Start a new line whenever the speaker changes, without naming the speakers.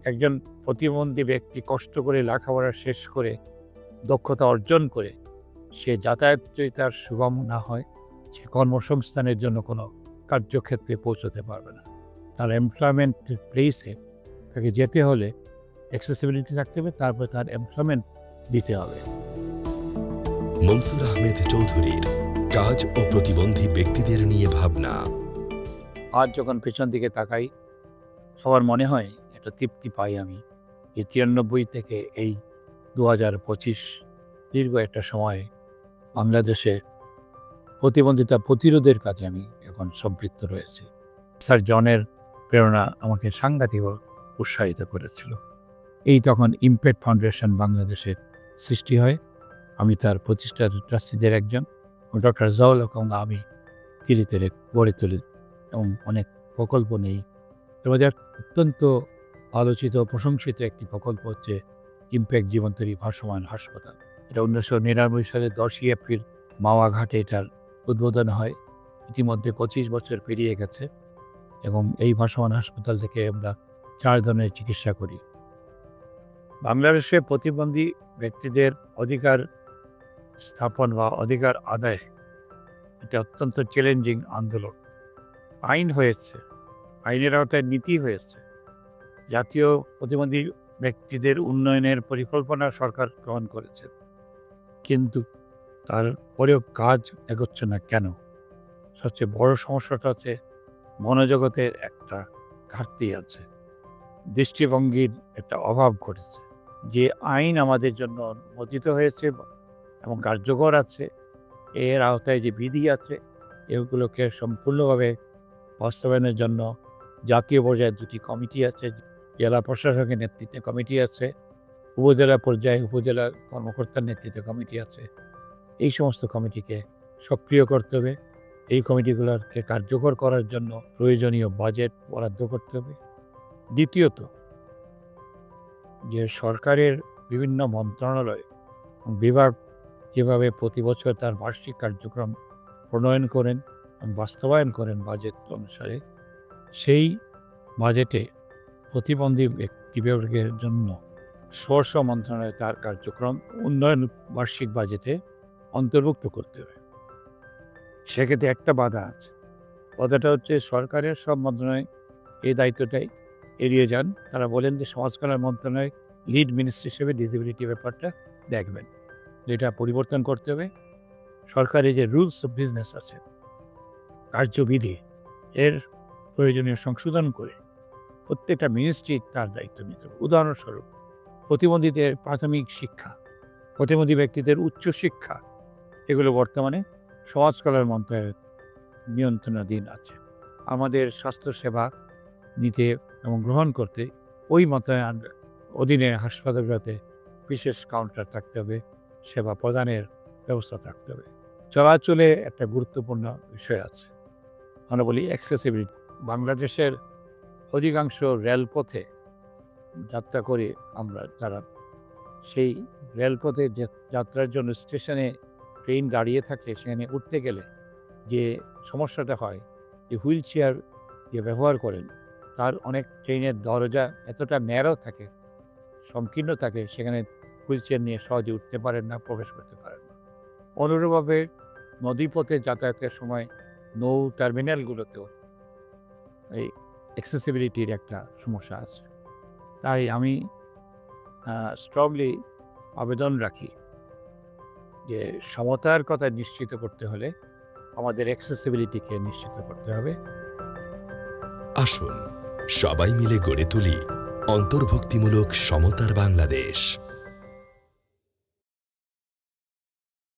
একজন প্রতিবন্ধী ব্যক্তি কষ্ট করে লেখাপড়া শেষ করে দক্ষতা অর্জন করে সে যাতায়াত যদি তার সুগম না হয়, সে কর্মসংস্থানের জন্য কোনো কার্যক্ষেত্রে পৌঁছতে পারবে না। তার এমপ্লয়মেন্ট প্লেসে তাকে যেতে হলে অ্যাক্সেসিবিলিটি থাকতে হবে, তারপরে তার এমপ্লয়মেন্ট দিতে হবে।
মনসুর আহমেদ চৌধুরীর কাজ ও প্রতিবন্ধী ব্যক্তিদের নিয়ে ভাবনা।
আজ যখন পেছন দিকে তাকাই, সবার মনে হয় একটা তৃপ্তি পাই আমি। এই 93 থেকে এই 2025 দীর্ঘ একটা সময় বাংলাদেশে প্রতিবন্ধিতা প্রতিরোধের কাজে আমি এখন সম্পৃক্ত রয়েছি। স্যার জনের প্রেরণা আমাকে সাংঘাতিক উৎসাহিত করেছিল। এই তখন ইম্প্যাক্ট ফাউন্ডেশন বাংলাদেশের সৃষ্টি হয়। আমি তার প্রতিষ্ঠাতা ট্রাস্টিদের একজন। ডক্টর জাওয়াল এবং আমি ধীরে ধীরে গড়ে তুলি এবং অনেক প্রকল্প নেই। আমাদের অত্যন্ত আলোচিত প্রশংসিত একটি প্রকল্প হচ্ছে ইম্প্যাক্ট জীবনতরী ভাসমান হাসপাতাল। এটা 1999 সালে 10ই এপ্রিল মাওয়া ঘাটে এটার উদ্বোধন হয়। ইতিমধ্যে 25 বছর পেরিয়ে গেছে এবং এই ভাসমান হাসপাতাল থেকে আমরা 4 ধরনের চিকিৎসা করি। বাংলাদেশে প্রতিবন্ধী ব্যক্তিদের অধিকার স্থাপন বা অধিকার আদায় এটা অত্যন্ত চ্যালেঞ্জিং আন্দোলন। আইন হয়েছে, আইনের আওতায় নীতি হয়েছে, জাতীয় প্রতিবন্ধী ব্যক্তিদের উন্নয়নের পরিকল্পনা সরকার গ্রহণ করেছে, কিন্তু তারপরেও কাজ এগোচ্ছে না কেন? সবচেয়ে বড় সমস্যাটা হচ্ছে মনোজগতের একটা ঘাটতি আছে, দৃষ্টিভঙ্গির একটা অভাব ঘটেছে। যে আইন আমাদের জন্য অনুমোদিত হয়েছে এবং কার্যকর আছে, এর আওতায় যে বিধি আছে, এগুলোকে সম্পূর্ণভাবে বাস্তবায়নের জন্য জাতীয় পর্যায়ে 2টি কমিটি আছে, জেলা প্রশাসকের নেতৃত্বে কমিটি আছে, উপজেলা পর্যায়ে উপজেলা কর্মকর্তার নেতৃত্বে কমিটি আছে। এই সমস্ত কমিটিকে সক্রিয় করতে হবে। এই কমিটিগুলোকে কার্যকর করার জন্য প্রয়োজনীয় বাজেট বরাদ্দ করতে হবে। দ্বিতীয়ত, যে সরকারের বিভিন্ন মন্ত্রণালয় বিভাগ যেভাবে প্রতি বছর তার বার্ষিক কার্যক্রম প্রণয়ন করেন এবং বাস্তবায়ন করেন বাজেট অনুসারে, সেই বাজেটে প্রতিবন্ধী ব্যক্তি বিভাগের জন্য স্ব মন্ত্রণালয় তার কার্যক্রম উন্নয়ন বার্ষিক বাজেটে অন্তর্ভুক্ত করতে হবে। সেক্ষেত্রে একটা বাধা আছে। বাধাটা হচ্ছে সরকারের সব মন্ত্রণালয় এই দায়িত্বটাই এড়িয়ে যান। তারা বলেন যে সমাজ কল্যাণ মন্ত্রণালয় লিড মিনিস্ট্রি হিসেবে ডিসেবিলিটি ব্যাপারটা দেখবেন। যেটা পরিবর্তন করতে হবে। সরকারের যে রুলস অফ বিজনেস আছে, কার্যবিধি, এর প্রয়োজনীয় সংশোধন করে প্রত্যেকটা মিনিস্ট্রি তার দায়িত্ব নিতে হবে। উদাহরণস্বরূপ, প্রতিবন্ধীদের প্রাথমিক শিক্ষা, প্রতিবন্ধী ব্যক্তিদের উচ্চশিক্ষা, এগুলো বর্তমানে সমাজ কল্যাণ মন্ত্রণালয়ের নিয়ন্ত্রণাধীন আছে। আমাদের স্বাস্থ্যসেবা নিতে এবং গ্রহণ করতে ওই মন্ত্রণালয়ের অধীনে হাসপাতালগুলোতে বিশেষ কাউন্টার থাকতে হবে, সেবা প্রদানের ব্যবস্থা থাকতে হবে। চলাচলে একটা গুরুত্বপূর্ণ বিষয় আছে, আমরা বলি অ্যাক্সেসিবিলিটি। বাংলাদেশের অধিকাংশ রেলপথে যাত্রা করি আমরা যারা, সেই রেলপথে যাত্রার জন্য স্টেশনে ট্রেন দাঁড়িয়ে থাকে, সেখানে উঠতে গেলে যে সমস্যাটা হয়, যে হুইল চেয়ার যে ব্যবহার করেন, তার অনেক ট্রেনের দরজা এতটা ন্যারো থাকে, সংকীর্ণ থাকে, সেখানে হুইল চেয়ার নিয়ে সহজে উঠতে পারেন না, প্রবেশ করতে পারেন না। অনুরূপভাবে নদীপথে যাতায়াতের সময় নৌ টার্মিনালগুলোতেও এই অ্যাক্সেসিবিলিটির একটা সমস্যা আছে। তাই আমি স্ট্রংলি আবেদন রাখি যে সমতার কথা নিশ্চিত করতে হলে আমাদের অ্যাক্সেসিবিলিটিকে নিশ্চিত করতে হবে।
আসুন সবাই মিলে গড়ে তুলি অন্তর্ভুক্তিমূলক সমতার বাংলাদেশ।